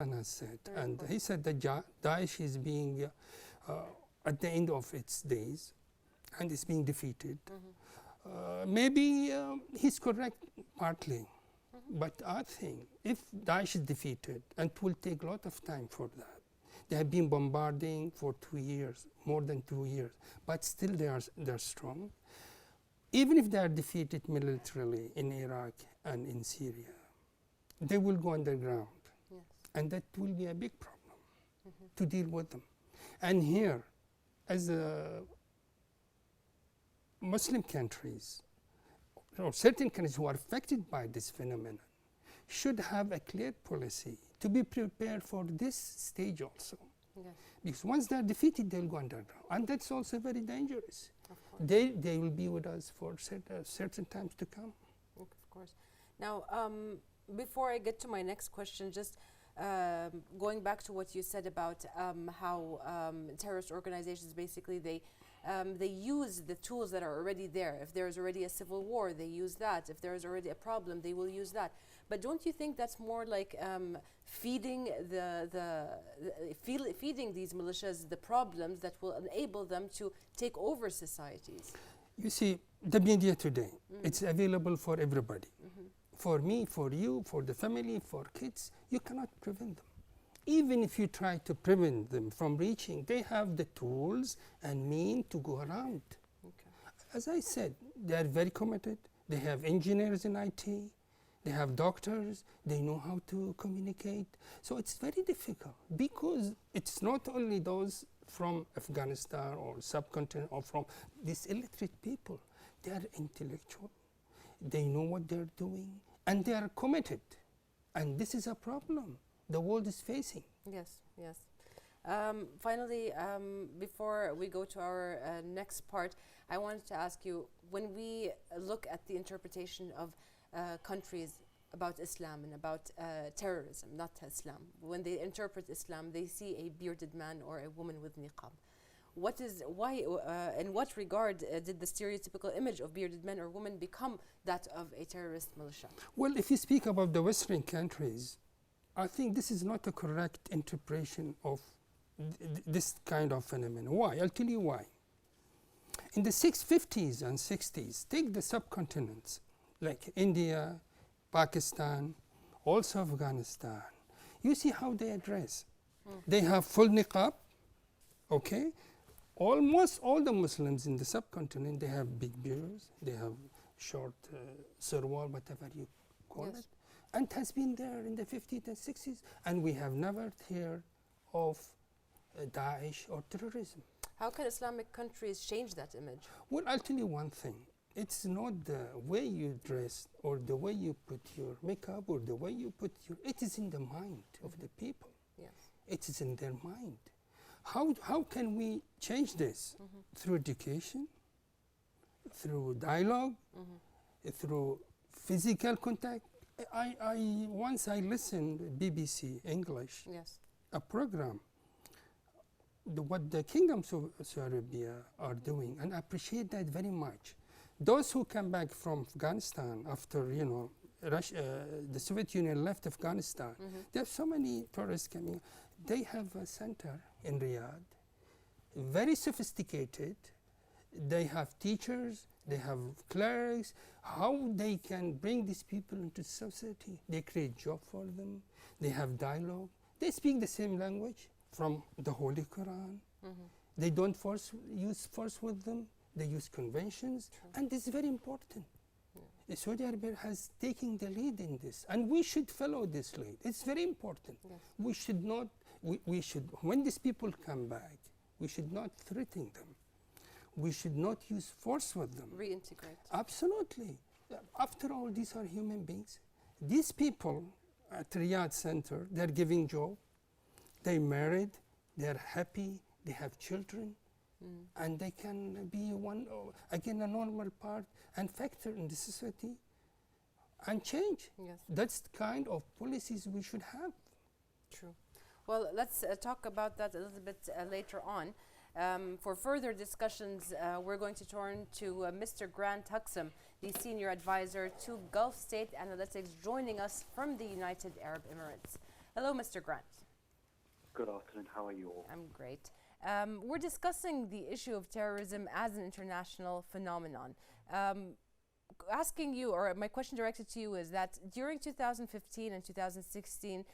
has said, and he said that Daesh is being at the end of its days, and it's being defeated. Maybe he's correct partly, but I think if Daesh is defeated, and it will take a lot of time for that. They have been bombarding for 2 years, more than 2 years, but still they're strong. Even if they are defeated militarily in Iraq and in Syria, they will go underground. Yes. And that will be a big problem to deal with them. And here, as Muslim countries, or certain countries who are affected by this phenomenon, should have a clear policy to be prepared for this stage also. Yes. Because once they're defeated, they'll go underground. And that's also very dangerous. Of course. They will be with us for certain times to come. Of course. Now, before I get to my next question, just going back to what you said about how terrorist organizations basically they use the tools that are already there. If there's already a civil war, they use that. If there's already a problem, they will use that. But don't you think that's more like feeding feeding these militias the problems that will enable them to take over societies? You see, the media today, it's available for everybody. For me, for you, for the family, for kids, you cannot prevent them. Even if you try to prevent them from reaching, they have the tools and means to go around. Okay. As I said, they are very committed. They have engineers in IT. They have doctors. They know how to communicate. So it's very difficult because it's not only those from Afghanistan or subcontinent or from these illiterate people. They are intellectual. They know what they're doing. And they are committed. And this is a problem the world is facing. Yes, yes. Finally, before we go to our next part, I wanted to ask you, when we look at the interpretation of countries about Islam and about terrorism, not Islam, when they interpret Islam, they see a bearded man or a woman with niqab. In what regard did the stereotypical image of bearded men or women become that of a terrorist militia? Well, if you speak about the Western countries, I think this is not a correct interpretation of this kind of phenomenon. Why? I'll tell you why. In the 50s and 60s, take the subcontinents like India, Pakistan, also Afghanistan. You see how they address. They have full niqab, okay? Almost all the Muslims in the subcontinent, they have big beards, they have short sarwal, whatever you call it. And it has been there in the 50s and 60s, and we have never heard of Daesh or terrorism. How can Islamic countries change that image? Well, I'll tell you one thing. It's not the way you dress or the way you put your makeup or the way you put your... It is in the mind of the people. Yes. It is in their mind. How can we change this? Through education, through dialogue, through physical contact. Once I listened BBC English, yes, a program, what the kingdoms of Saudi Arabia are doing, and I appreciate that very much. Those who come back from Afghanistan after, the Soviet Union left Afghanistan, there are so many tourists coming. They have a center in Riyadh, very sophisticated. They have teachers, they have clerics. How they can bring these people into society? They create job for them. They have dialogue. They speak the same language from the Holy Quran. They don't use force with them. They use conventions, and this is very important. Saudi Arabia has taken the lead in this, and we should follow this lead. It's very important. Yes. We should not. We should, when these people come back, we should not threaten them. We should not use force with them. Reintegrate. Absolutely. After all, these are human beings. These people at Riyadh Center, they're giving job. They married. They're happy. They have children. And they can be again, a normal part and factor in the society and change. Yes. That's the kind of policies we should have. True. Well, let's talk about that a little bit later on. For further discussions, we're going to turn to Mr. Grant Huxham, the Senior Advisor to Gulf State Analytics, joining us from the United Arab Emirates. Hello, Mr. Grant. Good afternoon. How are you all? I'm great. We're discussing the issue of terrorism as an international phenomenon. Asking you, or my question directed to you, is that during 2015 and 2016,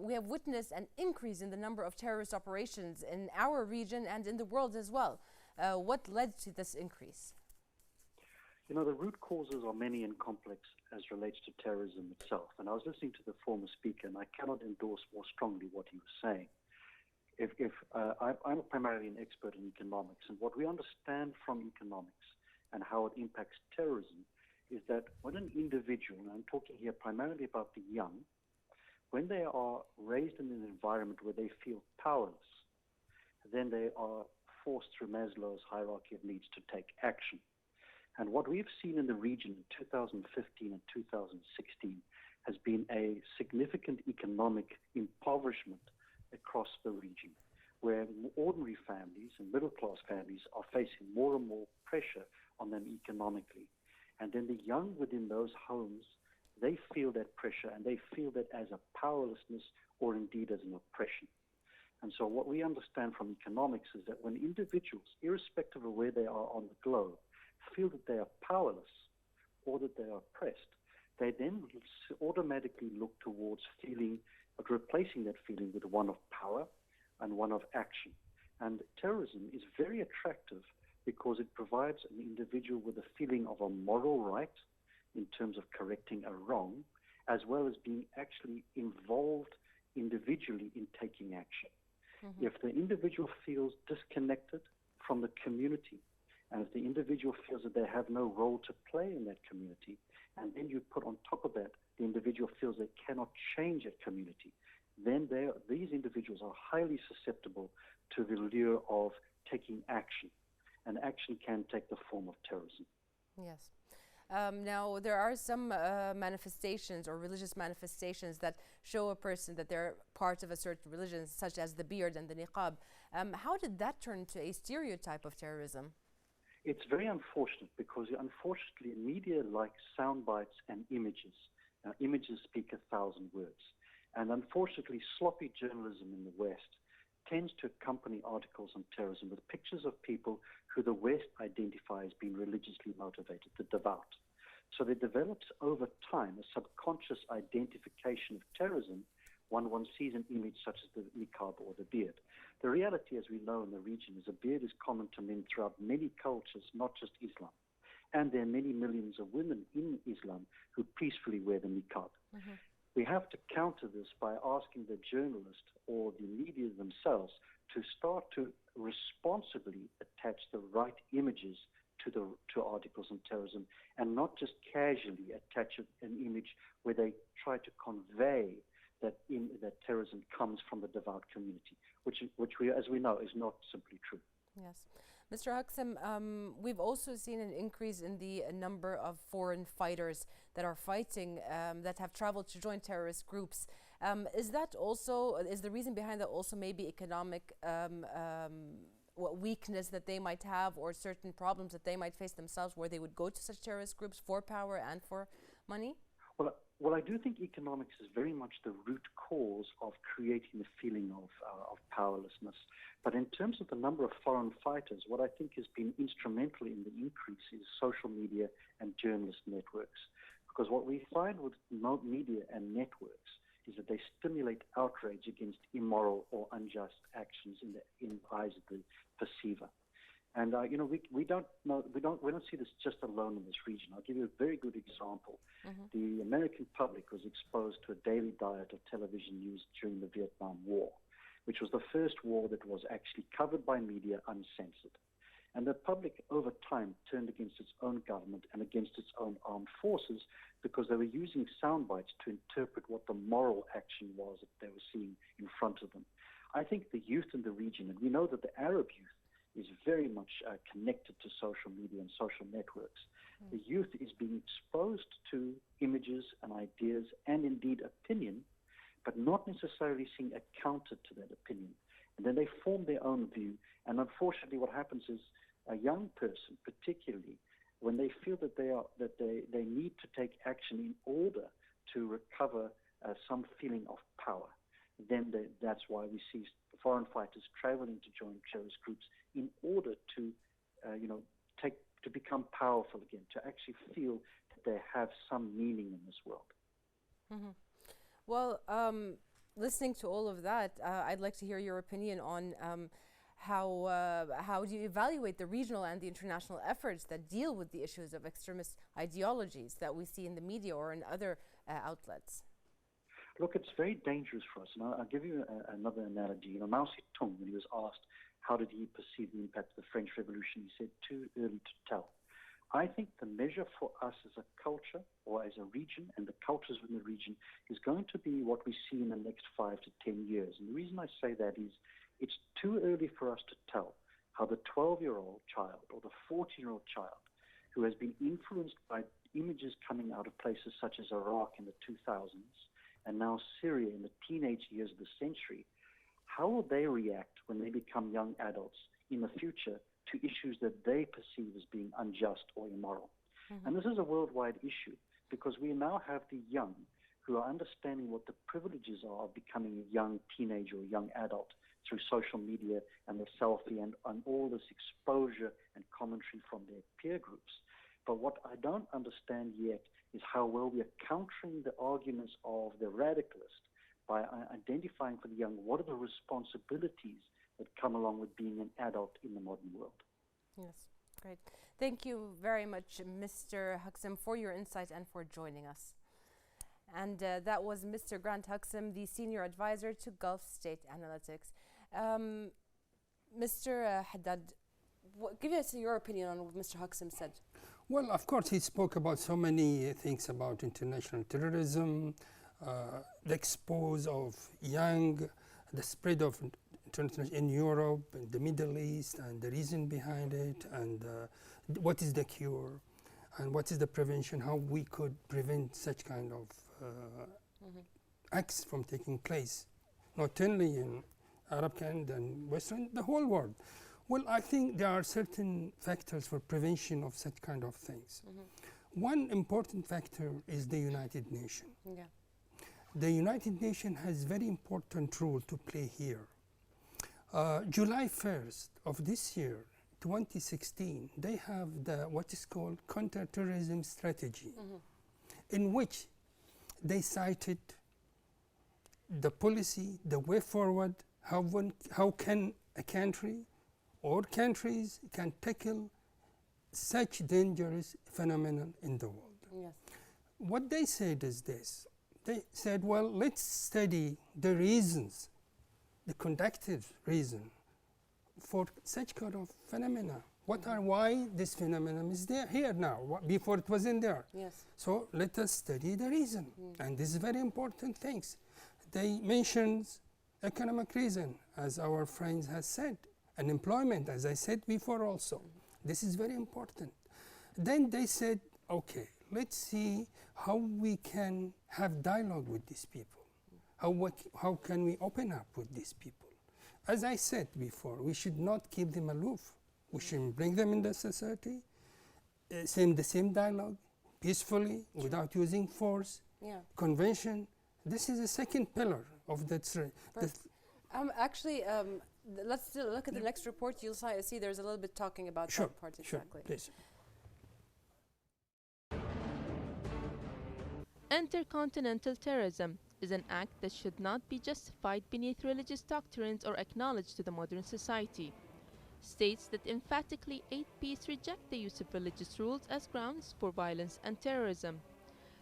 we have witnessed an increase in the number of terrorist operations in our region and in the world as well. What led to this increase? You know, the root causes are many and complex as relates to terrorism itself. And I was listening to the former speaker, and I cannot endorse more strongly what he was saying. I'm primarily an expert in economics, and what we understand from economics and how it impacts terrorism is that when an individual, and I'm talking here primarily about the young, when they are raised in an environment where they feel powerless, then they are forced through Maslow's hierarchy of needs to take action. And what we've seen in the region in 2015 and 2016 has been a significant economic impoverishment across the region, where ordinary families and middle-class families are facing more and more pressure on them economically. And then the young within those homes, they feel that pressure, and they feel that as a powerlessness or indeed as an oppression. And so what we understand from economics is that when individuals, irrespective of where they are on the globe, feel that they are powerless or that they are oppressed, they then automatically look towards replacing that feeling with one of power and one of action. And terrorism is very attractive because it provides an individual with a feeling of a moral right in terms of correcting a wrong, as well as being actually involved individually in taking action. Mm-hmm. If the individual feels disconnected from the community, and if the individual feels that they have no role to play in that community, and then you put on top of that, the individual feels they cannot change a community, then these individuals are highly susceptible to the lure of taking action. And action can take the form of terrorism. Yes. Now, there are some manifestations or religious manifestations that show a person that they're part of a certain religion, such as the beard and the niqab. How did that turn to a stereotype of terrorism? It's very unfortunate because, unfortunately, media likes sound bites and images. Images speak 1,000 words. And unfortunately, sloppy journalism in the West tends to accompany articles on terrorism with pictures of people who the West identify as being religiously motivated, the devout. So there develops over time a subconscious identification of terrorism when one sees an image such as the niqab or the beard. The reality, as we know in the region, is a beard is common to men throughout many cultures, not just Islam. And there are many millions of women in Islam who peacefully wear the niqab. Mm-hmm. We have to counter this by asking the journalist or the media themselves to start to responsibly attach the right images to articles on terrorism, and not just casually attach an image where they try to convey that terrorism comes from the devout community, which we, as we know, is not simply true. Yes. Mr. Haksem, we've also seen an increase in the number of foreign fighters that are fighting, that have traveled to join terrorist groups. Is the reason behind that also maybe economic weakness that they might have, or certain problems that they might face themselves, where they would go to such terrorist groups for power and for money? Well, I do think economics is very much the root cause of creating the feeling of powerlessness. But in terms of the number of foreign fighters, what I think has been instrumental in the increase is social media and journalist networks. Because what we find with media and networks is that they stimulate outrage against immoral or unjust actions in the eyes of the perceiver. And we don't see this just alone in this region. I'll give you a very good example. Mm-hmm. The American public was exposed to a daily diet of television news during the Vietnam War, which was the first war that was actually covered by media uncensored. And the public over time turned against its own government and against its own armed forces because they were using sound bites to interpret what the moral action was that they were seeing in front of them. I think the youth in the region, and we know that the Arab youth is very much connected to social media and social networks. Mm. The youth is being exposed to images and ideas and indeed opinion, but not necessarily seeing a counter to that opinion. And then they form their own view. And unfortunately, what happens is a young person, particularly, when they feel that they need to take action in order to recover some feeling of power, then that's why we see foreign fighters traveling to join terrorist groups in order to, to become powerful again, to actually feel that they have some meaning in this world. Mm-hmm. Well, listening to all of that, I'd like to hear your opinion on how do you evaluate the regional and the international efforts that deal with the issues of extremist ideologies that we see in the media or in other outlets? Look, it's very dangerous for us. And I'll give you another analogy. Mao Zedong, when he was asked how did he perceive the impact of the French Revolution, he said, too early to tell. I think the measure for us as a culture or as a region and the cultures within the region is going to be what we see in the next 5 to 10 years. And the reason I say that is it's too early for us to tell how the 12-year-old child or the 14-year-old child who has been influenced by images coming out of places such as Iraq in the 2000s and now Syria in the teenage years of the century, how will they react when they become young adults in the future to issues that they perceive as being unjust or immoral? Mm-hmm. And this is a worldwide issue because we now have the young who are understanding what the privileges are of becoming a young teenager or young adult through social media and the selfie and all this exposure and commentary from their peer groups. But what I don't understand yet is how well we are countering the arguments of the radicalist by identifying for the young what are the responsibilities that come along with being an adult in the modern world. Yes, great. Thank you very much, Mr. Huxham, for your insight and for joining us. And that was Mr. Grant Huxham, the Senior Advisor to Gulf State Analytics. Mr. Hadad, give us your opinion on what Mr. Huxham said. Well, of course, he spoke about so many things about international terrorism, the expose of young, the spread of in Europe, and the Middle East, and the reason behind it, and what is the cure, and what is the prevention, how we could prevent such kind of acts from taking place, not only in Arab and Western, the whole world. Well, I think there are certain factors for prevention of such kind of things. Mm-hmm. One important factor is the United Nations. Yeah. The United Nations has very important role to play here. July 1st of this year, 2016, they have what is called counter-terrorism strategy, in which they cited the policy, the way forward, how can a country or countries can tackle such dangerous phenomenon in the world. Yes. What they said is this. They said, well, let's study the reasons, the conductive reason for such kind of phenomena. Why this phenomenon is there here now, before it wasn't there. Yes. So let us study the reason. And this is very important things. They mentioned economic reason, as our friends has said, and employment, as I said before also. This is very important. Then they said, okay, let's see how we can have dialogue with these people. How can we open up with these people? As I said before, we should not keep them aloof. We should bring them in the society, the same dialogue, peacefully, without using force, convention. This is the second pillar of that. Let's still look at the next report. You'll see there's a little bit talking about that part exactly. Sure, please. Intercontinental terrorism is an act that should not be justified beneath religious doctrines or acknowledged to the modern society. States that emphatically aid peace reject the use of religious rules as grounds for violence and terrorism.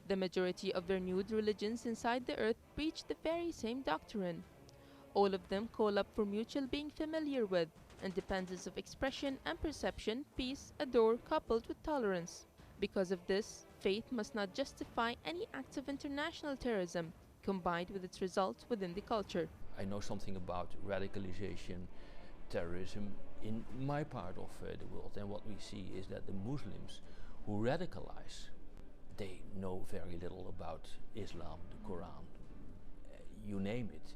The majority of the renewed religions inside the earth preach the very same doctrine. All of them call up for mutual being familiar with, independence of expression and perception, peace, adore, coupled with tolerance. Because of this, faith must not justify any acts of international terrorism, combined with its results within the culture. I know something about radicalization, terrorism in my part of the world, and what we see is that the Muslims who radicalize, they know very little about Islam, the Quran, you name it.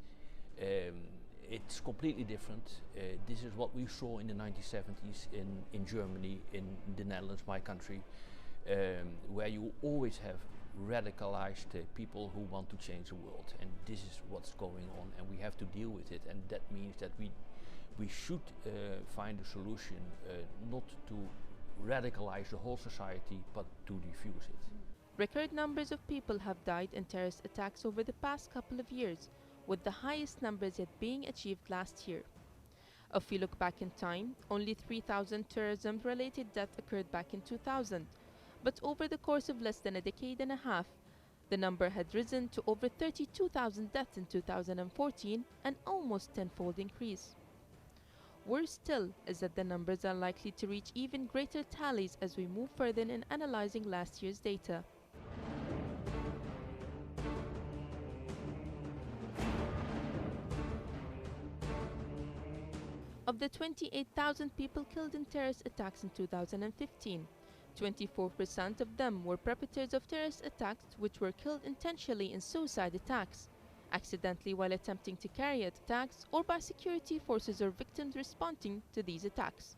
It's completely different. This is what we saw in the 1970s in Germany, in the Netherlands, my country, where you always have radicalized people who want to change the world, and this is what's going on, and we have to deal with it. And that means that we should find a solution, not to radicalize the whole society, but to diffuse it. Record numbers of people have died in terrorist attacks over the past couple of years, with the highest numbers yet being achieved last year. If we look back in time, only 3,000 terrorism-related deaths occurred back in 2000, but over the course of less than a decade and a half, the number had risen to over 32,000 deaths in 2014, an almost tenfold increase. Worse still is that the numbers are likely to reach even greater tallies as we move further in analyzing last year's data. Of the 28,000 people killed in terrorist attacks in 2015, 24% of them were perpetrators of terrorist attacks which were killed intentionally in suicide attacks, accidentally while attempting to carry out attacks, or by security forces or victims responding to these attacks.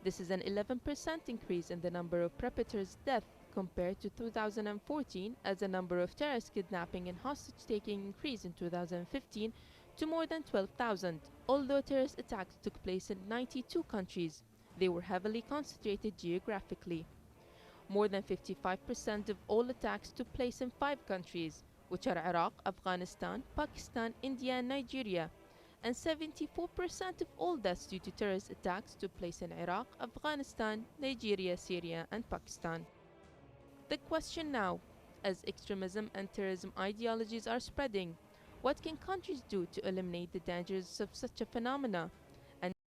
This is an 11% increase in the number of perpetrators' deaths compared to 2014, as the number of terrorist kidnapping and hostage-taking increased in 2015 to more than 12,000. Although terrorist attacks took place in 92 countries, they were heavily concentrated geographically. More than 55% of all attacks took place in 5 countries, which are Iraq, Afghanistan, Pakistan, India, and Nigeria, and 74% of all deaths due to terrorist attacks took place in Iraq, Afghanistan, Nigeria, Syria, and Pakistan. The question now, as extremism and terrorism ideologies are spreading, what can countries do to eliminate the dangers of such a phenomena?